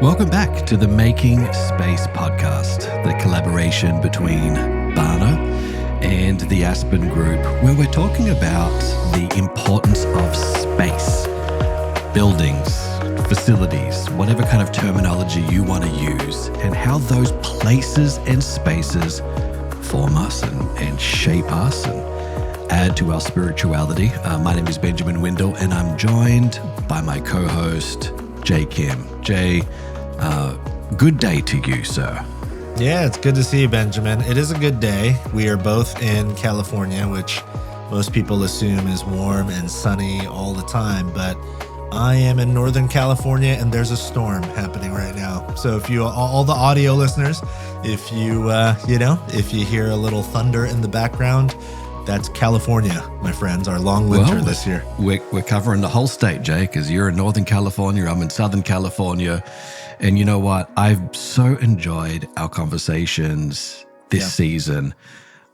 Welcome back to the Making Space podcast, the collaboration between Barna and the Aspen Group, where we're talking about the importance of space, buildings, facilities, whatever kind of terminology you want to use, and how those places and spaces form us and shape us and add to our spirituality. My name is Benjamin Windle, and I'm joined by my co-host, Jay Kim. Jay, good day to you, sir. Yeah, it's good to see you, Benjamin. It is a good day. We are both in California, which most people assume is warm and sunny all the time, but I am in Northern California and there's a storm happening right now. So if you, all the audio listeners, if you hear a little thunder in the background, that's California, my friends, our long winter this year. We're covering the whole state, Jay, because you're in Northern California, I'm in Southern California. And you know what? I've so enjoyed our conversations this season,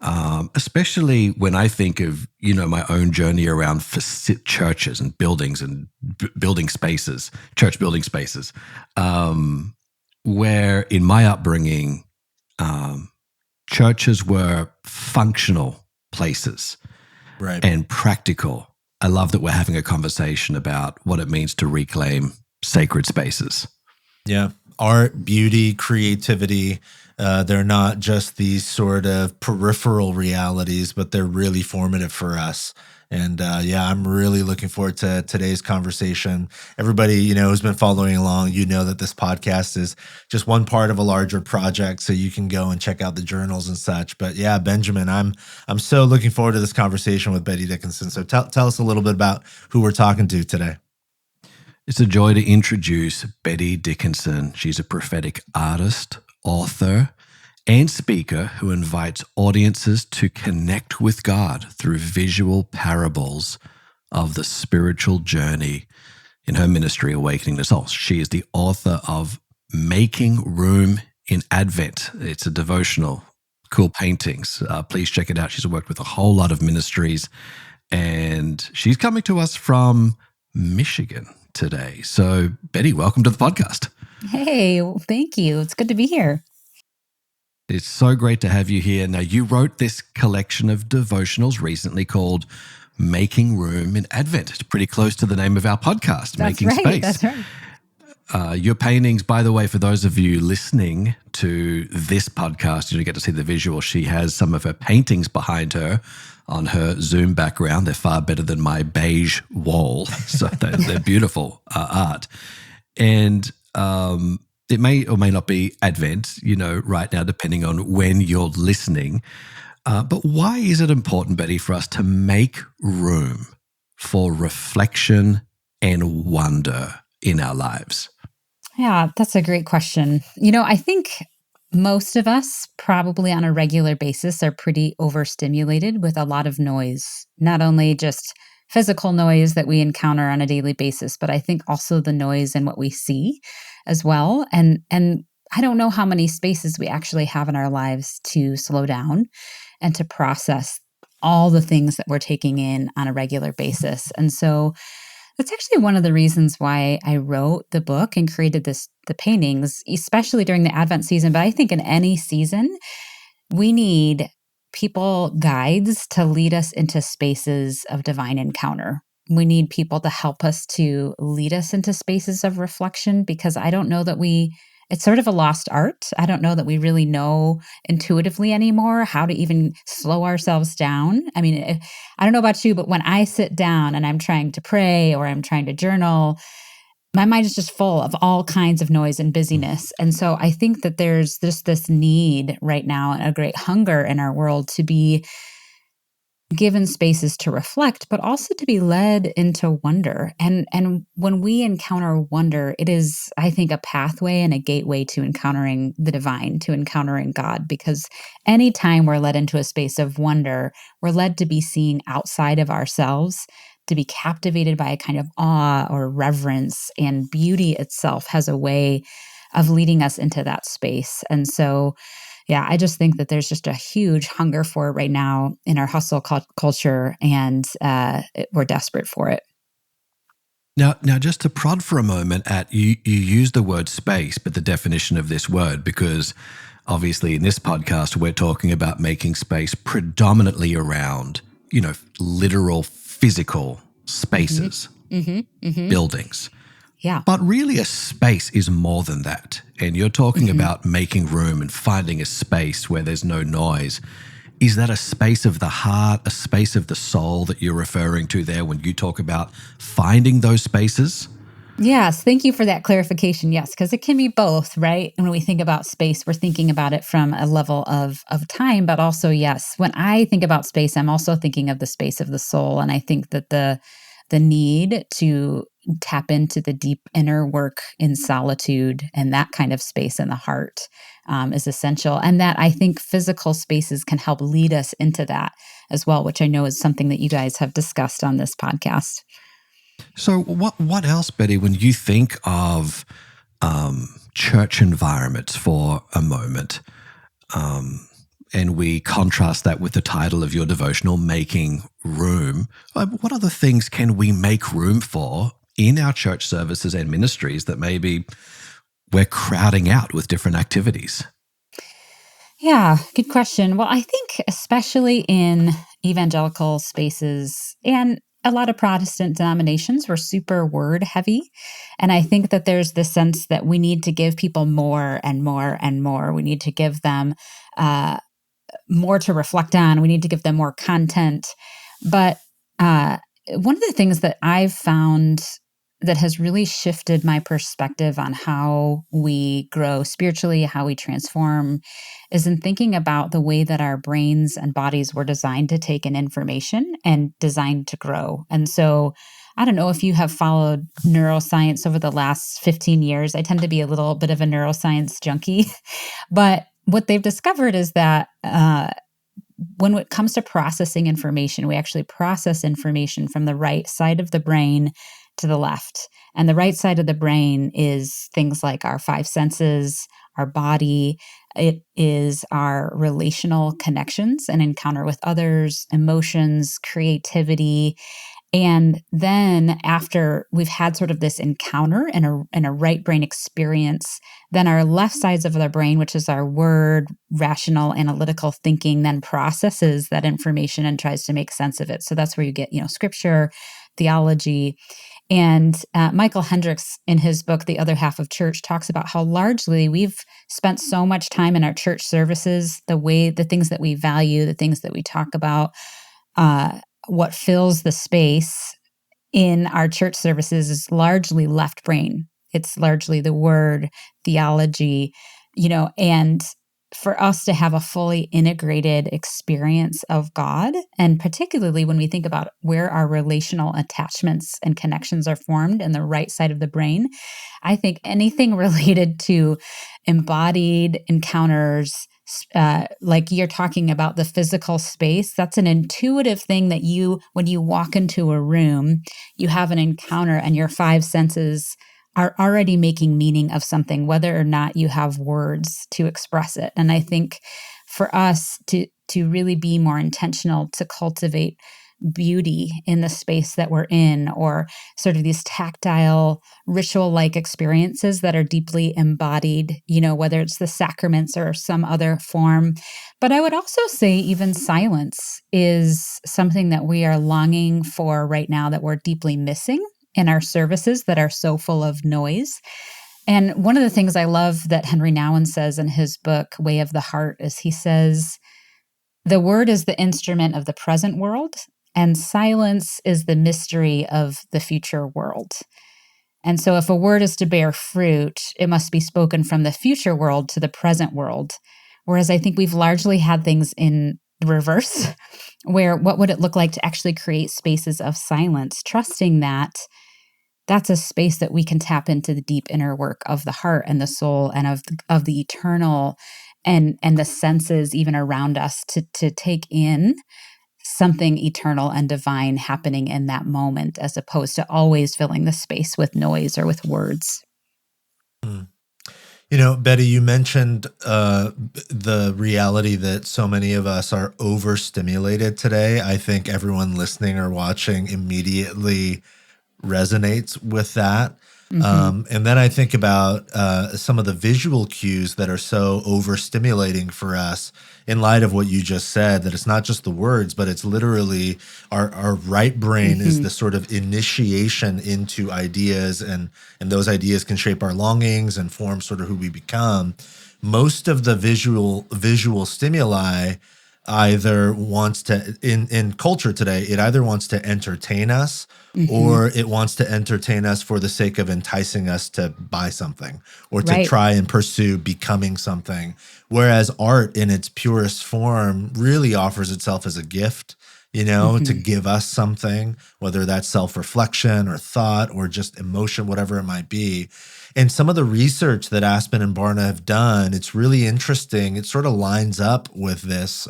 especially when I think of, my own journey around churches and buildings and building spaces, church building spaces, where in my upbringing, churches were functional places, right, and practical. I love that we're having a conversation about what it means to reclaim sacred spaces. Yeah. Art, beauty, creativity. They're not just these sort of peripheral realities, but they're really formative for us. And I'm really looking forward to today's conversation. Everybody, who's been following along, that this podcast is just one part of a larger project. So you can go and check out the journals and such. But yeah, Benjamin, I'm so looking forward to this conversation with Bette Dickinson. So tell us a little bit about who we're talking to today. It's a joy to introduce Bette Dickinson. She's a prophetic artist, author, and speaker who invites audiences to connect with God through visual parables of the spiritual journey in her ministry, Awakening the Soul. She is the author of Making Room in Advent. It's a devotional, cool paintings. Please check it out. She's worked with a whole lot of ministries, and she's coming to us from Michigan today. So, Bette, welcome to the podcast. Hey, thank you. It's good to be here. It's so great to have you here. Now, you wrote this collection of devotionals recently called Making Room in Advent. It's pretty close to the name of our podcast, Making Space. That's right. Your paintings, by the way, for those of you listening to this podcast, you get to see the visual. She has some of her paintings behind her on her Zoom background. They're far better than my beige wall. So they're beautiful art. And it may or may not be Advent, right now, depending on when you're listening. But why is it important, Bette, for us to make room for reflection and wonder in our lives? Yeah, that's a great question. I think most of us probably on a regular basis are pretty overstimulated with a lot of noise, not only just physical noise that we encounter on a daily basis, but I think also the noise in what we see as well. And I don't know how many spaces we actually have in our lives to slow down and to process all the things that we're taking in on a regular basis. And so that's actually one of the reasons why I wrote the book and created the paintings, especially during the Advent season. But I think in any season, we need people, guides, to lead us into spaces of divine encounter. We need people to help us to lead us into spaces of reflection, because I don't know that it's sort of a lost art. I don't know that we really know intuitively anymore how to even slow ourselves down. I mean, I don't know about you, but when I sit down and I'm trying to pray or I'm trying to journal, my mind is just full of all kinds of noise and busyness. And so I think that there's just this need right now and a great hunger in our world to be given spaces to reflect, but also to be led into wonder. And when we encounter wonder, it is, I think, a pathway and a gateway to encountering the divine, to encountering God, because anytime we're led into a space of wonder, we're led to be seeing outside of ourselves, to be captivated by a kind of awe or reverence, and beauty itself has a way of leading us into that space. And so, yeah, I just think that there's just a huge hunger for it right now in our hustle culture, and we're desperate for it. Now, just to prod for a moment at you use the word space, but the definition of this word, because obviously in this podcast we're talking about making space predominantly around, literal physical spaces, buildings. Yeah. But really, a space is more than that. And you're talking about making room and finding a space where there's no noise. Is that a space of the heart, a space of the soul that you're referring to there when you talk about finding those spaces? Yes, thank you for that clarification. Yes, because it can be both, right? And when we think about space, we're thinking about it from a level of time, but also, yes, when I think about space, I'm also thinking of the space of the soul. And I think that the need to tap into the deep inner work in solitude and that kind of space in the heart is essential. And that I think physical spaces can help lead us into that as well, which I know is something that you guys have discussed on this podcast. So what else, Betty, when you think of church environments for a moment, and we contrast that with the title of your devotional, Making Room, what other things can we make room for in our church services and ministries that maybe we're crowding out with different activities? Yeah, good question. Well, I think especially in evangelical spaces and a lot of Protestant denominations, we're super word heavy. And I think that there's this sense that we need to give people more and more and more. We need to give them more to reflect on. We need to give them more content. But one of the things that I've found that has really shifted my perspective on how we grow spiritually, how we transform, is in thinking about the way that our brains and bodies were designed to take in information and designed to grow. And so I don't know if you have followed neuroscience over the last 15 years. I tend to be a little bit of a neuroscience junkie, but what they've discovered is that when it comes to processing information, we actually process information from the right side of the brain to the left. And the right side of the brain is things like our five senses, our body. It is our relational connections and encounter with others, emotions, creativity. And then after we've had sort of this encounter and a right brain experience, then our left sides of the brain, which is our word, rational, analytical thinking, then processes that information and tries to make sense of it. So that's where you get, scripture, theology. And Michael Hendricks, in his book, The Other Half of Church, talks about how largely we've spent so much time in our church services, the things that we value, the things that we talk about, what fills the space in our church services is largely left brain. It's largely the word, theology, and for us to have a fully integrated experience of God, and particularly when we think about where our relational attachments and connections are formed in the right side of the brain, I think anything related to embodied encounters, like you're talking about the physical space, that's an intuitive thing that when you walk into a room, you have an encounter and your five senses are already making meaning of something, whether or not you have words to express it. And I think for us to really be more intentional to cultivate beauty in the space that we're in, or sort of these tactile, ritual-like experiences that are deeply embodied, whether it's the sacraments or some other form. But I would also say even silence is something that we are longing for right now, that we're deeply missing in our services that are so full of noise. And one of the things I love that Henry Nouwen says in his book, Way of the Heart, is he says, the word is the instrument of the present world, and silence is the mystery of the future world. And so if a word is to bear fruit, it must be spoken from the future world to the present world. Whereas I think we've largely had things in reverse, where what would it look like to actually create spaces of silence, trusting that that's a space that we can tap into the deep inner work of the heart and the soul and of the eternal and the senses even around us to take in something eternal and divine happening in that moment, as opposed to always filling the space with noise or with words. Betty, you mentioned the reality that so many of us are overstimulated today. I think everyone listening or watching immediately resonates with that. Hmm. And then I think about some of the visual cues that are so overstimulating for us in light of what you just said, that it's not just the words, but it's literally our right brain is Hmm. the sort of initiation into ideas, and those ideas can shape our longings and form sort of who we become. Most of the visual stimuli either wants to in culture today, it either wants to entertain us Hmm. or it wants to entertain us for the sake of enticing us to buy something or to Right. try and pursue becoming something. Whereas art in its purest form really offers itself as a gift, to Hmm. give us something, whether that's self-reflection or thought or just emotion, whatever it might be. And some of the research that Aspen and Barna have done, it's really interesting. It sort of lines up with this.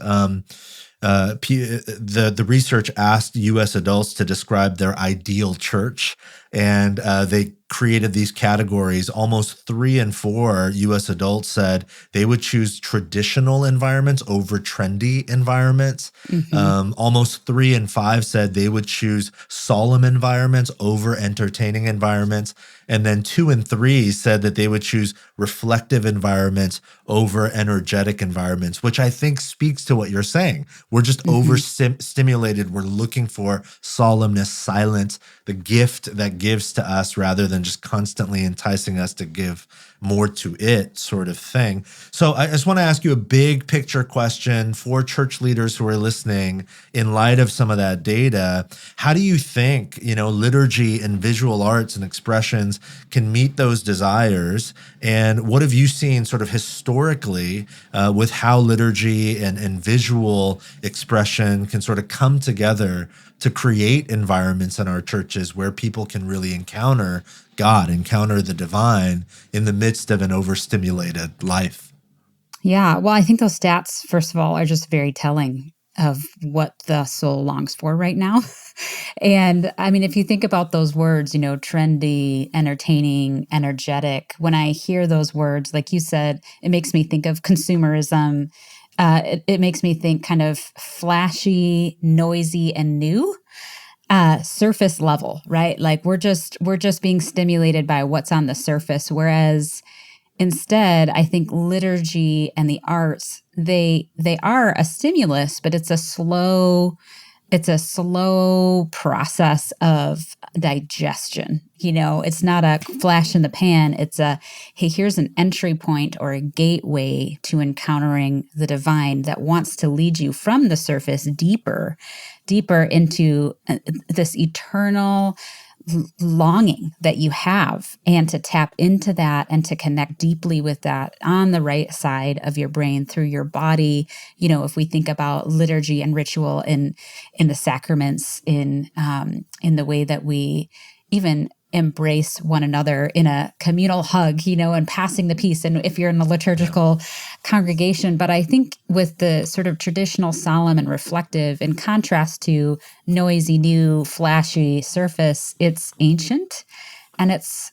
The research asked U.S. adults to describe their ideal church, and they created these categories. Almost 3 in 4 U.S. adults said they would choose traditional environments over trendy environments. Hmm. Almost 3 in 5 said they would choose solemn environments over entertaining environments. And then 2 in 3 said that they would choose reflective environments over energetic environments, which I think speaks to what you're saying. We're just Hmm. overstimulated. We're looking for solemnness, silence, the gift that gives to us rather than just constantly enticing us to give more to it, sort of thing. So I just want to ask you a big picture question for church leaders who are listening in light of some of that data. How do you think, liturgy and visual arts and expressions can meet those desires? And what have you seen sort of historically with how liturgy and visual expression can sort of come together to create environments in our churches where people can really encounter God, encounter the divine in the midst of an overstimulated life? Yeah. Well, I think those stats, first of all, are just very telling of what the soul longs for right now. And I mean, if you think about those words, trendy, entertaining, energetic, when I hear those words, like you said, it makes me think of consumerism. It makes me think kind of flashy, noisy, and new. Surface level, right? Like we're just being stimulated by what's on the surface, whereas instead, I think liturgy and the arts, they are a stimulus, but it's a slow process of digestion. It's not a flash in the pan. It's hey, here's an entry point or a gateway to encountering the divine that wants to lead you from the surface deeper into this eternal longing that you have, and to tap into that and to connect deeply with that on the right side of your brain through your body. If we think about liturgy and ritual in the sacraments, in the way that we even embrace one another in a communal hug, and passing the peace. And if you're in a Yeah. liturgical congregation, but I think with the sort of traditional solemn and reflective, in contrast to noisy, new, flashy surface, it's ancient, and it's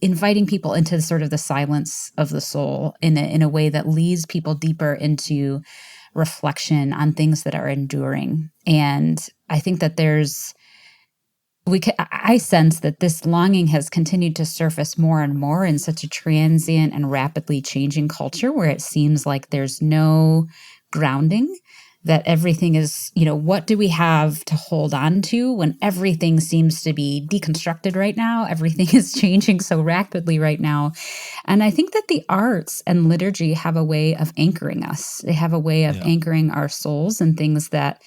inviting people into sort of the silence of the soul in a way that leads people deeper into reflection on things that are enduring. And I think that I sense that this longing has continued to surface more and more in such a transient and rapidly changing culture, where it seems like there's no grounding, that everything is, what do we have to hold on to when everything seems to be deconstructed right now? Everything is changing so rapidly right now. And I think that the arts and liturgy have a way of anchoring us. They have a way of Yeah. anchoring our souls in things that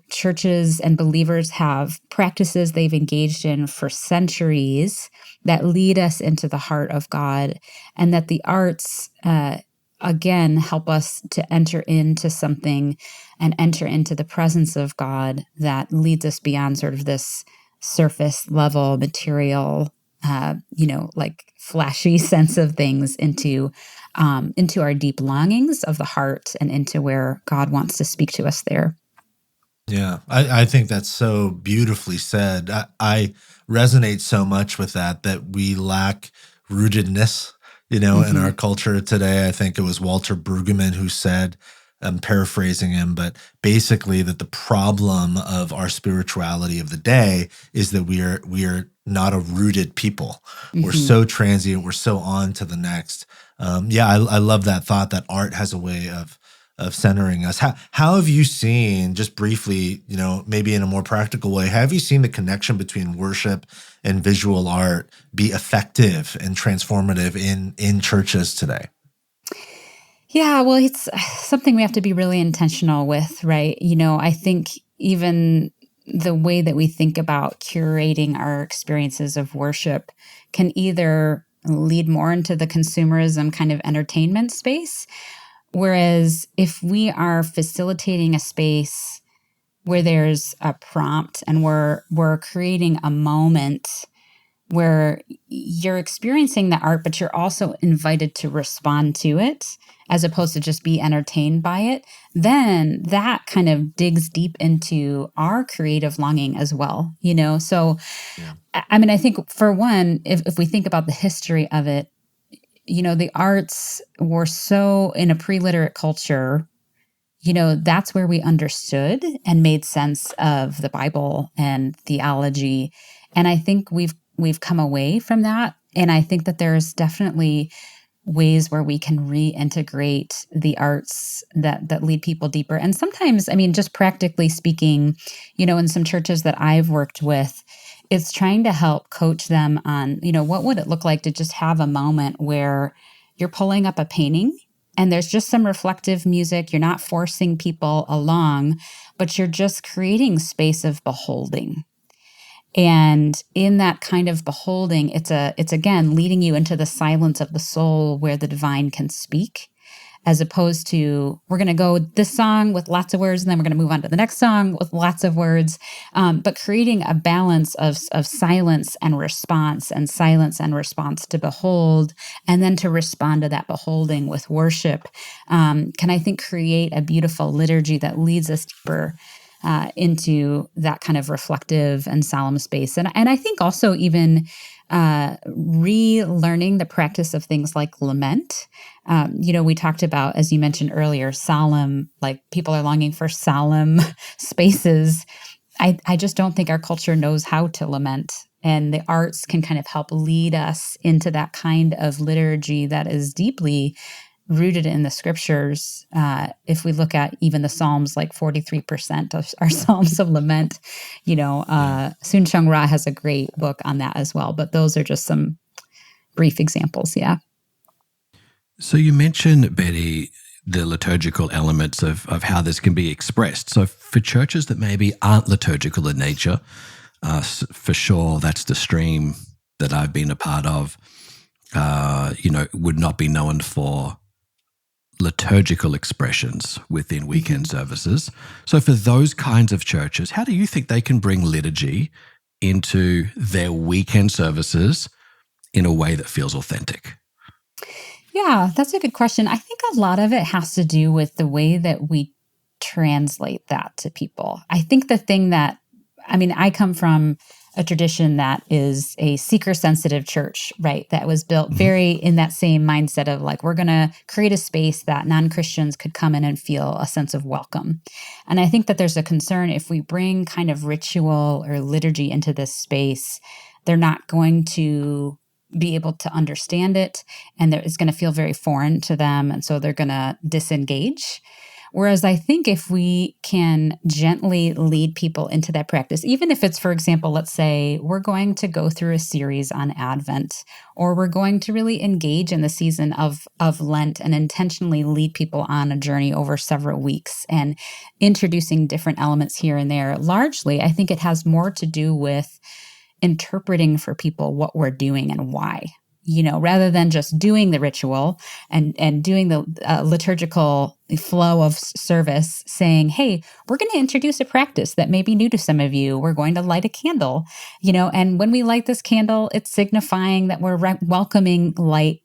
churches and believers have practices they've engaged in for centuries that lead us into the heart of God, and that the arts, again, help us to enter into something and enter into the presence of God that leads us beyond sort of this surface level material, like flashy sense of things into our deep longings of the heart and into where God wants to speak to us there. Yeah, I think that's so beautifully said. I resonate so much with that we lack rootedness, in our Hmm. culture today. I think it was Walter Brueggemann who said, I'm paraphrasing him, but basically that the problem of our spirituality of the day is that we are not a rooted people. We're Hmm. so transient. We're so on to the next. Yeah, I love that thought that art has a way of centering us. How have you seen, just briefly, maybe in a more practical way, have you seen the connection between worship and visual art be effective and transformative in churches today? Yeah, well, it's something we have to be really intentional with, right? I think even the way that we think about curating our experiences of worship can either lead more into the consumerism kind of entertainment space. Whereas if we are facilitating a space where there's a prompt and we're creating a moment where you're experiencing the art, but you're also invited to respond to it as opposed to just be entertained by it, then that kind of digs deep into our creative longing as well, So, Yeah. I mean, I think for one, if we think about the history of it, the arts were so in a pre-literate culture, that's where we understood and made sense of the Bible and theology. And I think we've come away from that. And I think that there's definitely ways where we can reintegrate the arts that lead people deeper. And sometimes, I mean, just practically speaking, in some churches that I've worked with, it's trying to help coach them on, what would it look like to just have a moment where you're pulling up a painting and there's just some reflective music. You're not forcing people along, but you're just creating space of beholding. And in that kind of beholding, it's again leading you into the silence of the soul where the divine can speak, as opposed to we're going to go this song with lots of words, and then we're going to move on to the next song with lots of words, but creating a balance of silence and silence and response to behold, and then to respond to that beholding with worship, can I think create a beautiful liturgy that leads us deeper into that kind of reflective and solemn space. And I think also even relearning the practice of things like lament. We talked about, as you mentioned earlier, solemn, like people are longing for solemn spaces. I just don't think our culture knows how to lament. And the arts can kind of help lead us into that kind of liturgy that is deeply rooted in the scriptures. If we look at even the Psalms, like 43% of our Psalms of lament, Soon Chung Ra has a great book on that as well. But those are just some brief examples. Yeah. So you mentioned, Betty, the liturgical elements of how this can be expressed. So for churches that maybe aren't liturgical in nature, for sure, that's the stream that I've been a part of, would not be known for liturgical expressions within weekend services. So for those kinds of churches, how do you think they can bring liturgy into their weekend services in a way that feels authentic? Yeah, that's a good question. I think a lot of it has to do with the way that we translate that to people. I think I come from a tradition that is a seeker sensitive church, right? That was built Mhm. very in that same mindset of like, we're going to create a space that non-Christians could come in and feel a sense of welcome. And I think that there's a concern if we bring kind of ritual or liturgy into this space, they're not going to be able to understand it, and it's going to feel very foreign to them. And so they're going to disengage. Whereas I think if we can gently lead people into that practice, even if it's, for example, let's say we're going to go through a series on Advent, or we're going to really engage in the season of Lent and intentionally lead people on a journey over several weeks and introducing different elements here and there. Largely, I think it has more to do with interpreting for people what we're doing and why. Rather than just doing the ritual and doing the liturgical flow of service, saying, hey, we're going to introduce a practice that may be new to some of you. We're going to light a candle, and when we light this candle, it's signifying that we're welcoming light,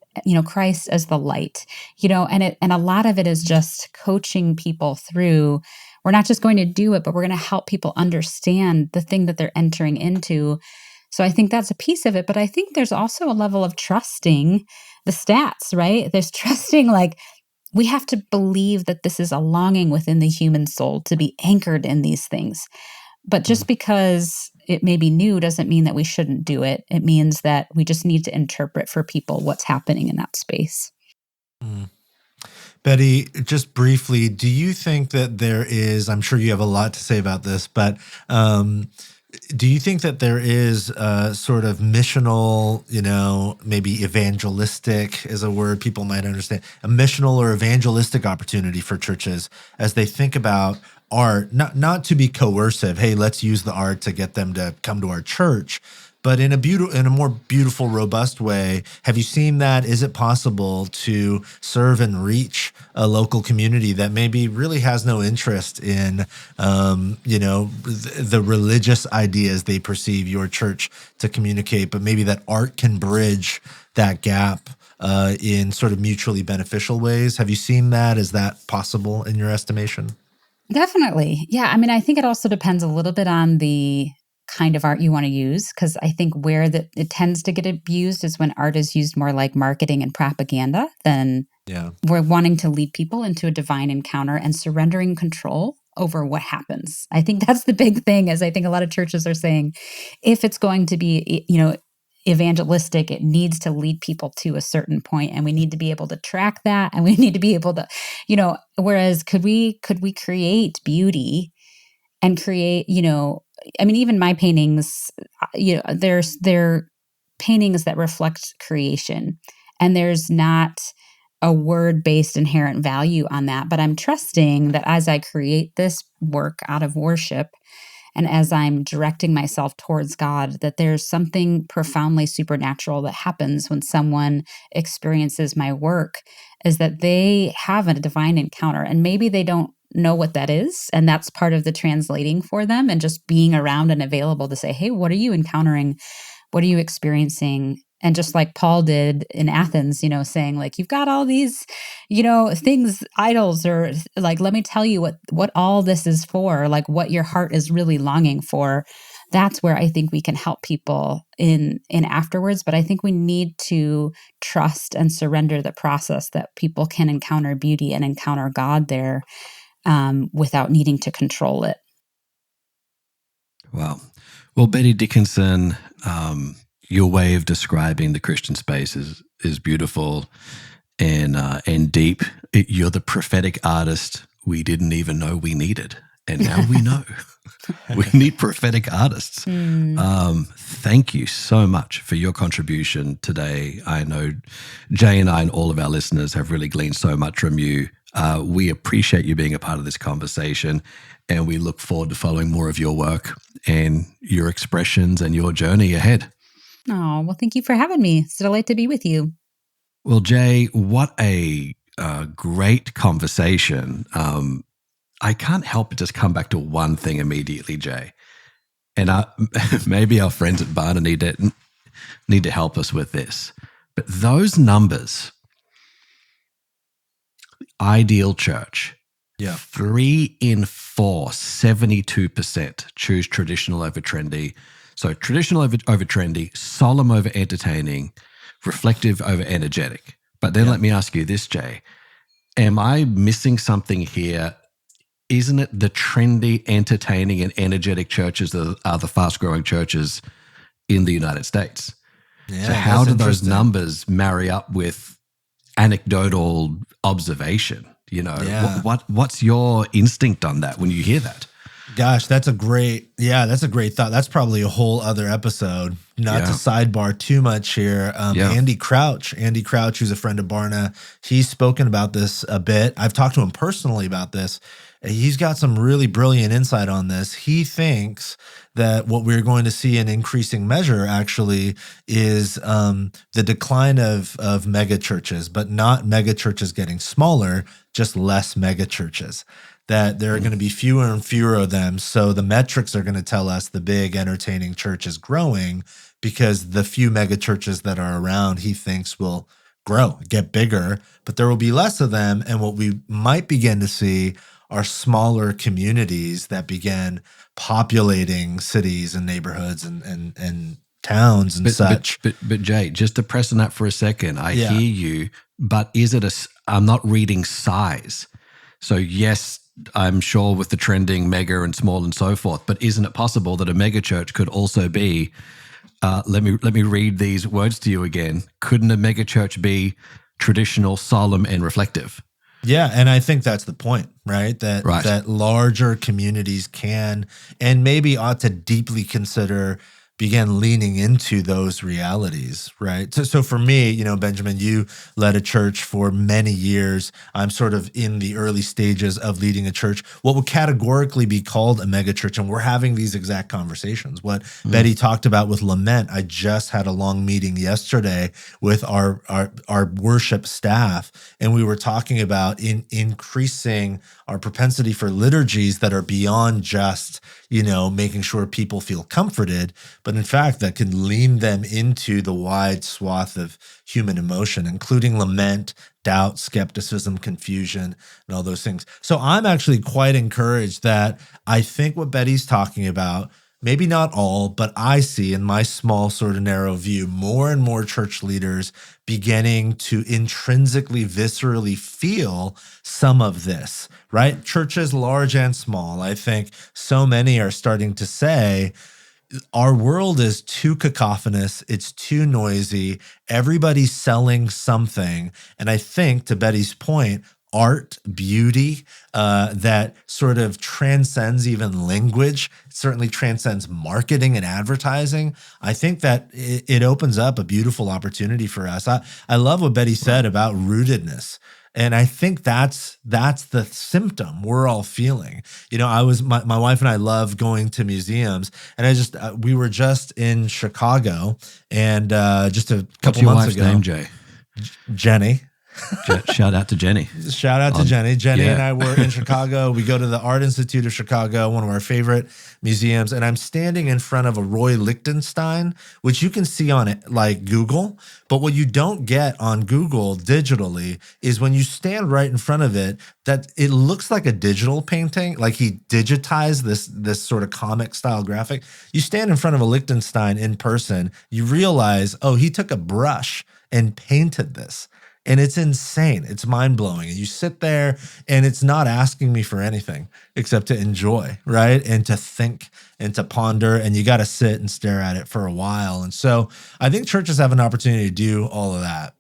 Christ as the light, and a lot of it is just coaching people through. We're not just going to do it, but we're going to help people understand the thing that they're entering into. So I think that's a piece of it. But I think there's also a level of trusting the stats, right? There's trusting like we have to believe that this is a longing within the human soul to be anchored in these things. But just because it may be new doesn't mean that we shouldn't do it. It means that we just need to interpret for people what's happening in that space. Mm. Betty, just briefly, do you think that there is, I'm sure you have a lot to say about this, but do you think that there is a sort of missional, maybe evangelistic is a word people might understand, a missional or evangelistic opportunity for churches as they think about art, not to be coercive, hey, let's use the art to get them to come to our church, but in a more beautiful, robust way? Have you seen that? Is it possible to serve and reach a local community that maybe really has no interest in, the religious ideas they perceive your church to communicate, but maybe that art can bridge that gap in sort of mutually beneficial ways? Have you seen that? Is that possible in your estimation? Definitely. Yeah. I mean, I think it also depends a little bit on the kind of art you want to use, because I think where it tends to get abused is when art is used more like marketing and propaganda than we're wanting to lead people into a divine encounter and surrendering control over what happens. I think that's the big thing, is I think a lot of churches are saying, if it's going to be, evangelistic, it needs to lead people to a certain point, and we need to be able to track that, and we need to be able to, whereas could we create beauty and create, I mean, even my paintings, they're paintings that reflect creation, and there's not a word-based inherent value on that, but I'm trusting that as I create this work out of worship, and as I'm directing myself towards God, that there's something profoundly supernatural that happens when someone experiences my work, is that they have a divine encounter, and maybe they don't know what that is. And that's part of the translating for them, and just being around and available to say, hey, what are you encountering? What are you experiencing? And just like Paul did in Athens, saying like, you've got all these, things, idols, or like, let me tell you what all this is for, like what your heart is really longing for. That's where I think we can help people in afterwards. But I think we need to trust and surrender the process that people can encounter beauty and encounter God there without needing to control it. Wow. Well, Bette Dickinson, your way of describing the Christian space is beautiful and deep. You're the prophetic artist we didn't even know we needed, and now we know. We need prophetic artists. Thank you so much for your contribution today. I know Jay and I and all of our listeners have really gleaned so much from you. We appreciate you being a part of this conversation, and we look forward to following more of your work and your expressions and your journey ahead. Oh, well, thank you for having me. It's a delight to be with you. Well, Jay, what a great conversation. I can't help but just come back to one thing immediately, Jay. And maybe our friends at Barna need to help us with this. But those numbers, ideal church, 3 in 4, 72% choose traditional over trendy. So traditional over trendy, solemn over entertaining, reflective over energetic. But then let me ask you this, Jay. Am I missing something here? Isn't it the trendy, entertaining, and energetic churches that are the fast-growing churches in the United States? Yeah, so how do those numbers marry up with anecdotal observation? What's your instinct on that when you hear that? Gosh, that's a great thought. That's probably a whole other episode. Not to sidebar too much here. Andy Crouch, who's a friend of Barna, he's spoken about this a bit. I've talked to him personally about this. He's got some really brilliant insight on this. He thinks that what we're going to see in increasing measure actually is the decline of mega churches, but not mega churches getting smaller, just less mega churches. That there are going to be fewer and fewer of them. So the metrics are going to tell us the big entertaining church is growing, because the few mega churches that are around, he thinks, will grow, get bigger, but there will be less of them. And what we might begin to see are smaller communities that begin populating cities and neighborhoods and towns and such. But Jay, just to press on that for a second, I hear you, but is it I'm not reading size. So yes, I'm sure with the trending mega and small and so forth, but isn't it possible that a mega church could also be, let me read these words to you again. Couldn't a mega church be traditional, solemn, and reflective? Yeah, and I think that's the point, right? That larger communities can and maybe ought to deeply consider begin leaning into those realities, right? So for me, Benjamin, you led a church for many years. I'm sort of in the early stages of leading a church, what would categorically be called a mega church, and we're having these exact conversations. What Betty talked about with lament, I just had a long meeting yesterday with our worship staff, and we were talking about increasing our propensity for liturgies that are beyond just making sure people feel comforted, but in fact, that can lean them into the wide swath of human emotion, including lament, doubt, skepticism, confusion, and all those things. So I'm actually quite encouraged that I think what Betty's talking about, maybe not all, but I see in my small sort of narrow view, more and more church leaders beginning to intrinsically, viscerally feel some of this, right? Churches large and small, I think so many are starting to say, our world is too cacophonous. It's too noisy. Everybody's selling something. And I think, to Betty's point, art, beauty, that sort of transcends even language, certainly transcends marketing and advertising. I think that it opens up a beautiful opportunity for us. I love what Betty said about rootedness. And I think that's the symptom we're all feeling. My wife and I love going to museums, and we were just in Chicago, and just a couple months ago. What's your wife's name, Jay? Jenny. Shout out to Jenny. Shout out to Jenny. Jenny and I were in Chicago. We go to the Art Institute of Chicago, one of our favorite museums, and I'm standing in front of a Roy Lichtenstein, which you can see on it like Google. But what you don't get on Google digitally is when you stand right in front of it, that it looks like a digital painting, like he digitized this sort of comic style graphic. You stand in front of a Lichtenstein in person, you realize, oh, he took a brush and painted this. And it's insane. It's mind-blowing. And you sit there, and it's not asking me for anything except to enjoy, right? And to think and to ponder, and you got to sit and stare at it for a while. And so I think churches have an opportunity to do all of that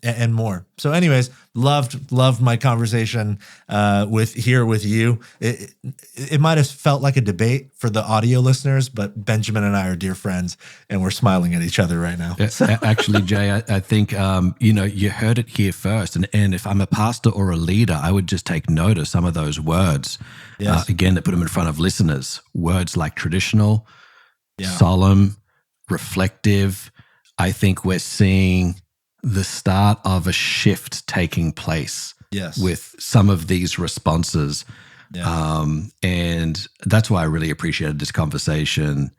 and more. So anyways, loved my conversation with you. It might have felt like a debate for the audio listeners, but Benjamin and I are dear friends, and we're smiling at each other right now. Actually, Jay, I think, you heard it here first. And if I'm a pastor or a leader, I would just take note of some of those words. Yes. Again, that put them in front of listeners. Words like traditional, solemn, reflective. I think we're seeing the start of a shift taking place with some of these responses. Yeah. And that's why I really appreciated this conversation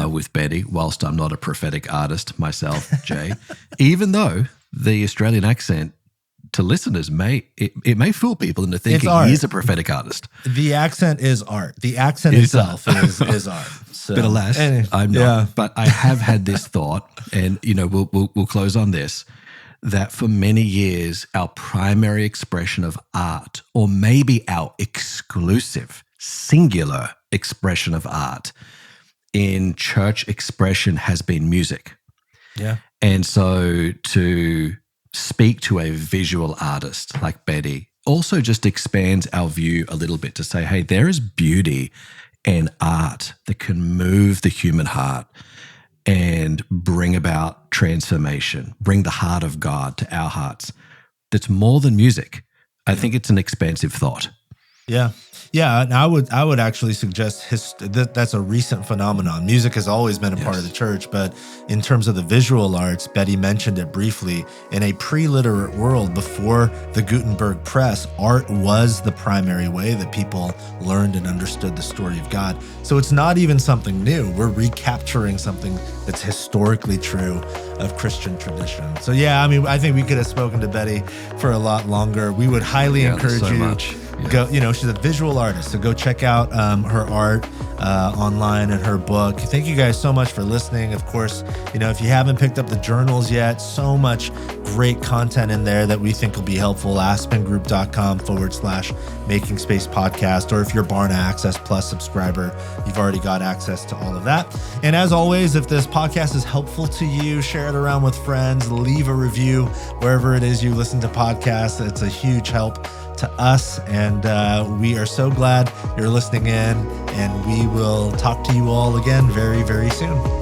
with Betty, whilst I'm not a prophetic artist myself, Jay, even though the Australian accent to listeners may fool people into thinking he's a prophetic artist. The accent is art. The accent itself is art. So, but alas, I'm not. Yeah. But I have had this thought, and we'll close on this, that for many years our primary expression of art, or maybe our exclusive, singular expression of art in church expression has been music. Yeah. And so to speak to a visual artist like Betty also just expands our view a little bit to say, hey, there is beauty and art that can move the human heart and bring about transformation, bring the heart of God to our hearts. That's more than music. I think it's an expansive thought. Yeah. Yeah, and I would actually suggest that's a recent phenomenon. Music has always been a part of the church, but in terms of the visual arts, Betty mentioned it briefly, in a pre-literate world before the Gutenberg press, art was the primary way that people learned and understood the story of God. So it's not even something new. We're recapturing something that's historically true of Christian tradition. So I think we could have spoken to Betty for a lot longer. We would highly encourage you Go, she's a visual artist, so go check out her art online and her book. Thank you guys so much for listening. Of course, if you haven't picked up the journals yet, so much great content in there that we think will be helpful. aspengroup.com/Making Space Podcast, or if you're Barna Access Plus subscriber, you've already got access to all of that. And as always, if this podcast is helpful to you, share it around with friends, leave a review wherever it is you listen to podcasts. It's a huge help to us, and we are so glad you're listening in, and we will talk to you all again very, very soon.